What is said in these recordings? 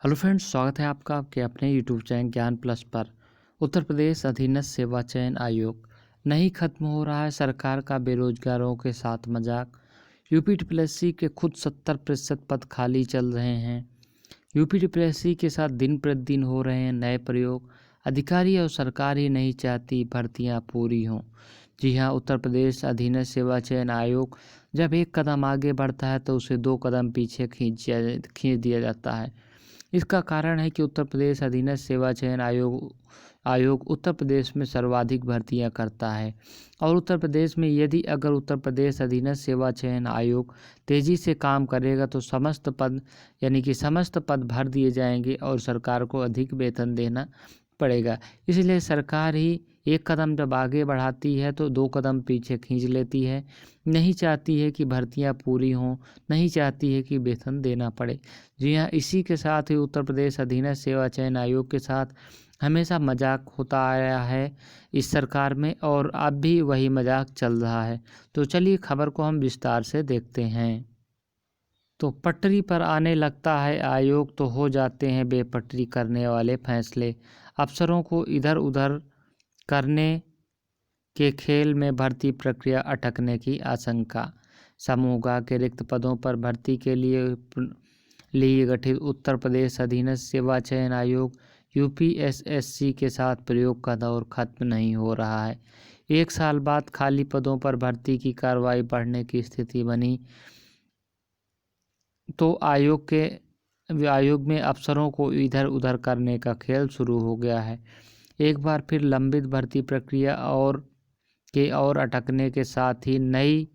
Hello friends, स्वागत है आपका आपके अपने यूट्यूब चैनल ज्ञान प्लस पर। उत्तर प्रदेश अधीनस्थ सेवा चयन आयोग नहीं खत्म हो रहा है सरकार का बेरोजगारों के साथ मजाक। यूपीटीपीएससी के खुद 70% पद खाली चल रहे हैं। यूपीटीपीएससी के साथ दिन प्रतिदिन हो रहे हैं नए प्रयोग। अधिकारी और सरकार ही नहीं चाहती भर्तियां पूरी हों। जी हाँ, उत्तर प्रदेश अधीनस्थ सेवा चयन आयोग जब एक कदम आगे बढ़ता है तो उसे 2 कदम पीछे खींच दिया जाता है। इसका कारण है कि उत्तर प्रदेश अधीनस्थ सेवा चयन आयोग उत्तर प्रदेश में सर्वाधिक भर्तियां करता है। और उत्तर प्रदेश में यदि अगर उत्तर प्रदेश अधीनस्थ सेवा चयन आयोग तेज़ी से काम करेगा तो समस्त पद समस्त पद भर दिए जाएंगे और सरकार को अधिक वेतन देना पड़ेगा। इसलिए सरकार ही एक कदम जब आगे बढ़ाती है तो 2 कदम पीछे खींच लेती है। नहीं चाहती है कि भर्तियां पूरी हों, नहीं चाहती है कि वेतन देना पड़े। जी हाँ, इसी के साथ ही उत्तर प्रदेश अधीनस्थ सेवा चयन आयोग के साथ हमेशा मजाक होता आया है इस सरकार में, और अब भी वही मजाक चल रहा है। तो चलिए खबर को हम विस्तार से देखते हैं। तो पटरी पर आने लगता है आयोग तो हो जाते हैं बेपटरी करने वाले फैसले। अफसरों को इधर उधर करने के खेल में भर्ती प्रक्रिया अटकने की आशंका। समूह के रिक्त पदों पर भर्ती के लिए गठित उत्तर प्रदेश अधीनस्थ सेवा चयन आयोग यूपीएसएससी के साथ प्रयोग का दौर खत्म नहीं हो रहा है। 1 साल बाद खाली पदों पर भर्ती की कार्रवाई बढ़ने की स्थिति बनी तो आयोग में अफसरों को इधर उधर करने का खेल शुरू हो गया है। एक बार फिर लंबित भर्ती प्रक्रिया और अटकने के साथ ही नई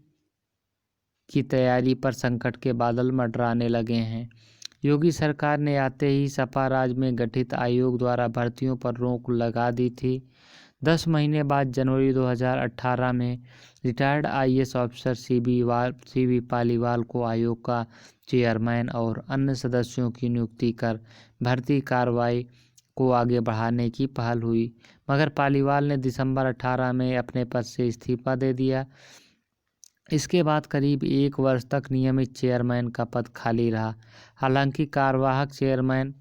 की तैयारी पर संकट के बादल मंडराने लगे हैं। योगी सरकार ने आते ही सपा राज में गठित आयोग द्वारा भर्तियों पर रोक लगा दी थी। 10 महीने बाद जनवरी 2018 में retired IAS officer CB Paliwal को आयोग का चेयरमैन और अन्य सदस्यों की नियुक्ति कर भर्ती कार्रवाई को आगे बढ़ाने की पहल हुई, मगर पालीवाल ने दिसंबर 18 में अपने पद से इस्तीफा दे दिया। इसके बाद करीब 1 वर्ष तक नियमित चेयरमैन का पद खाली रहा। हालांकि कार्यवाहक चेयरमैन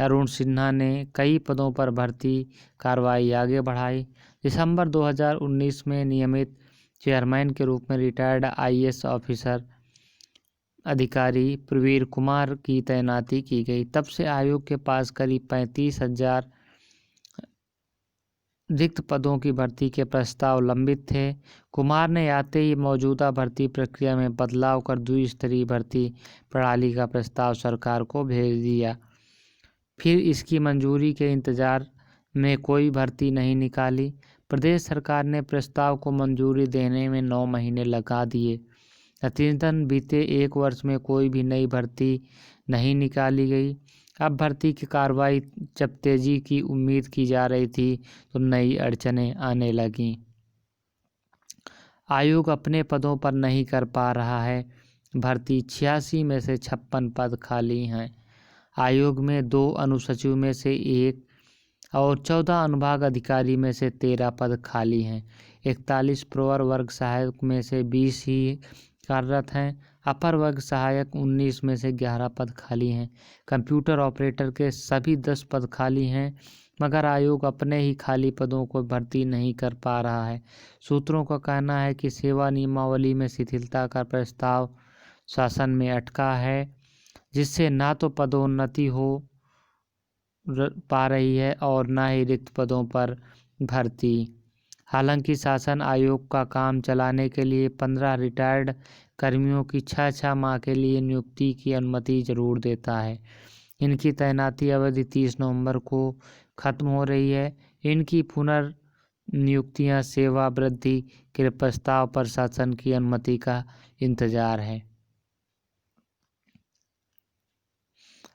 अरुण सिन्हा ने कई पदों पर भर्ती कार्रवाई आगे बढ़ाई। दिसंबर 2019 में नियमित चेयरमैन के रूप में रिटायर्ड आईएएस ऑफिसर अधिकारी प्रवीर कुमार की तैनाती की गई। तब से आयोग के पास करीब 35,000 रिक्त पदों की भर्ती के प्रस्ताव लंबित थे। कुमार ने आते ही मौजूदा भर्ती प्रक्रिया में बदलाव कर द्विस्तरीय भर्ती प्रणाली का प्रस्ताव सरकार को भेज दिया। फिर इसकी मंजूरी के इंतजार में कोई भर्ती नहीं निकाली। प्रदेश सरकार ने प्रस्ताव को मंजूरी देने में 9 महीने लगा दिए। नतीजतन बीते 1 वर्ष में कोई भी नई भर्ती नहीं निकाली गई। अब भर्ती की कार्रवाई जब तेजी की उम्मीद की जा रही थी तो नई अड़चनें आने लगीं। आयोग अपने पदों पर नहीं कर पा रहा है भर्ती। 86 में से 56 पद खाली हैं। आयोग में 2 अनुसचिव में से 1 और 14 अनुभाग अधिकारी में से 13 पद खाली हैं। 41 प्रवर वर्ग सहायक में से 20 ही कार्यरत हैं। अपर वर्ग सहायक 19 में से 11 पद खाली हैं। कंप्यूटर ऑपरेटर के सभी 10 पद खाली हैं, मगर आयोग अपने ही खाली पदों को भर्ती नहीं कर पा रहा है। सूत्रों का कहना है कि सेवा नियमावली में शिथिलता का प्रस्ताव शासन में अटका है, जिससे ना तो पदोन्नति हो पा रही है और ना ही रिक्त पदों पर भर्ती। हालांकि शासन आयोग का काम चलाने के लिए 15 रिटायर्ड कर्मियों की 6 माह के लिए नियुक्ति की अनुमति जरूर देता है। इनकी तैनाती अवधि 30 नवंबर को खत्म हो रही है। इनकी पुनर्नियुक्तियां सेवा वृद्धि के प्रस्ताव पर शासन की अनुमति का इंतजार है।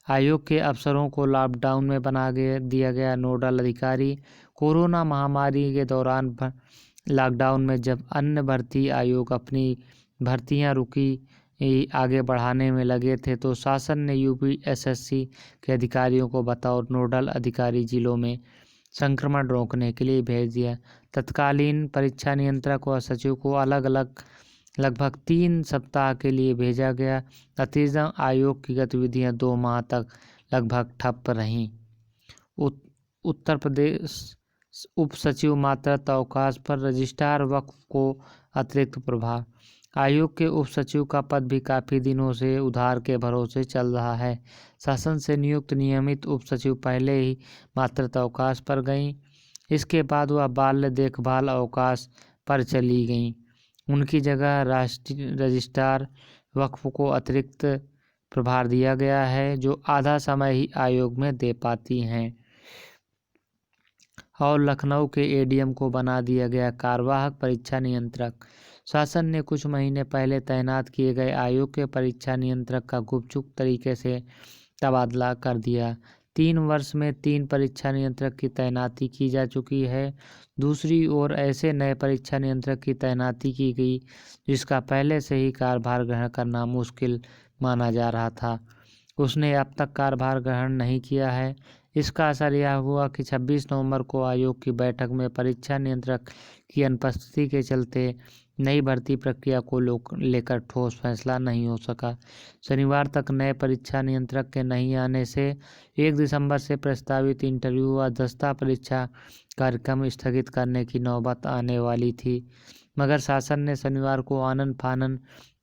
आयोग के अफसरों को लॉकडाउन में बना दिया गया नोडल अधिकारी। कोरोना महामारी के दौरान लॉकडाउन में जब अन्य भर्ती आयोग अपनी भर्तियां आगे बढ़ाने में लगे थे तो शासन ने यूपीएसएससी के अधिकारियों को बतौर नोडल अधिकारी जिलों में संक्रमण रोकने के लिए भेज दिया। तत्कालीन परीक्षा नियंत्रक व सचिव को लगभग 3 सप्ताह के लिए भेजा गया। नतीजा आयोग की गतिविधियां 2 माह तक लगभग ठप रहीं। उत्तर प्रदेश उप सचिव मातृत्व अवकाश पर, रजिस्ट्रार वक्फ को अतिरिक्त प्रभार। आयोग के उप सचिव का पद भी काफी दिनों से उधार के भरोसे चल रहा है। शासन से नियुक्त नियमित उप सचिव पहले ही मातृत्व अवकाश पर गईं। इसके बाद वह बाल्य देखभाल अवकाश पर चली गईं। उनकी जगह राष्ट्रीय रजिस्ट्रार वक्फ को अतिरिक्त प्रभार दिया गया है, जो आधा समय ही आयोग में दे पाती हैं। और लखनऊ के एडीएम को बना दिया गया कार्यवाहक परीक्षा नियंत्रक। शासन ने कुछ महीने पहले तैनात किए गए आयोग के परीक्षा नियंत्रक का गुपचुप तरीके से तबादला कर दिया। 3 वर्ष में 3 परीक्षा नियंत्रक की तैनाती की जा चुकी है। दूसरी ओर ऐसे नए परीक्षा नियंत्रक की तैनाती की गई जिसका पहले से ही कार्यभार ग्रहण करना मुश्किल माना जा रहा था। उसने अब तक कार्यभार ग्रहण नहीं किया है। इसका असर यह हुआ कि 26 नवंबर को आयोग की बैठक में परीक्षा नियंत्रक की अनुपस्थिति के चलते नई भर्ती प्रक्रिया को लेकर ठोस फैसला नहीं हो सका। शनिवार तक नए परीक्षा नियंत्रक के नहीं आने से 1 दिसंबर से प्रस्तावित इंटरव्यू व दस्ता परीक्षा कार्यक्रम स्थगित करने की नौबत आने वाली थी, मगर शासन ने शनिवार को आनन फानन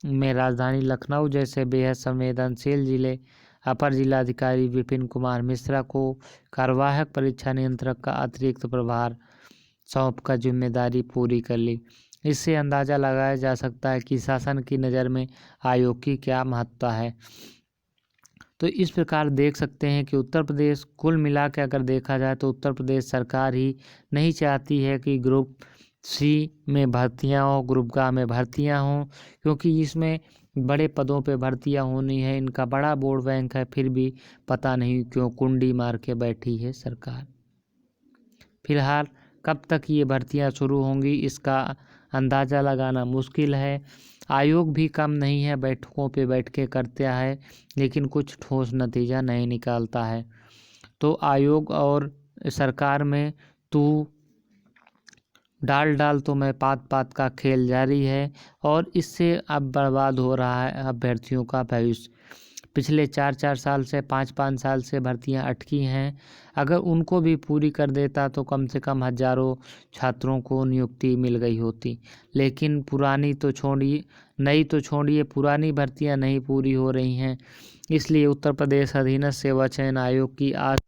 में राजधानी लखनऊ जैसे बेहद संवेदनशील जिले अपर जिलाधिकारी विपिन कुमार मिश्रा को कार्यवाहक परीक्षा नियंत्रक का अतिरिक्त प्रभार सौंपकर जिम्मेदारी पूरी कर ली। इससे अंदाजा लगाया जा सकता है कि शासन की नज़र में आयोग की क्या महत्ता है। तो इस प्रकार देख सकते हैं कि उत्तर प्रदेश कुल मिला के अगर देखा जाए तो उत्तर प्रदेश सरकार ही नहीं चाहती है कि ग्रुप सी में भर्तियां हो, ग्रुप ग में भर्तियां हों, क्योंकि इसमें बड़े पदों पे भर्तियां होनी है। इनका बड़ा वोट बैंक है, फिर भी पता नहीं क्यों कुंडी मार के बैठी है सरकार। फिलहाल कब तक ये भर्तियां शुरू होंगी इसका अंदाज़ा लगाना मुश्किल है। आयोग भी कम नहीं है, बैठकों पे बैठ के करता है लेकिन कुछ ठोस नतीजा नहीं निकालता है। तो आयोग और सरकार में तू डाल तो मैं पात का खेल जारी है और इससे अब बर्बाद हो रहा है अभ्यर्थियों का भविष्य। पिछले 4-4 साल से 5-5 साल से भर्तियां अटकी हैं। अगर उनको भी पूरी कर देता तो कम से कम हजारों छात्रों को नियुक्ति मिल गई होती। लेकिन पुरानी तो छोड़िए, नई तो छोड़िए, पुरानी भर्तियां नहीं पूरी हो रही हैं। इसलिए उत्तर प्रदेश अधीनस्थ सेवा चयन आयोग की आज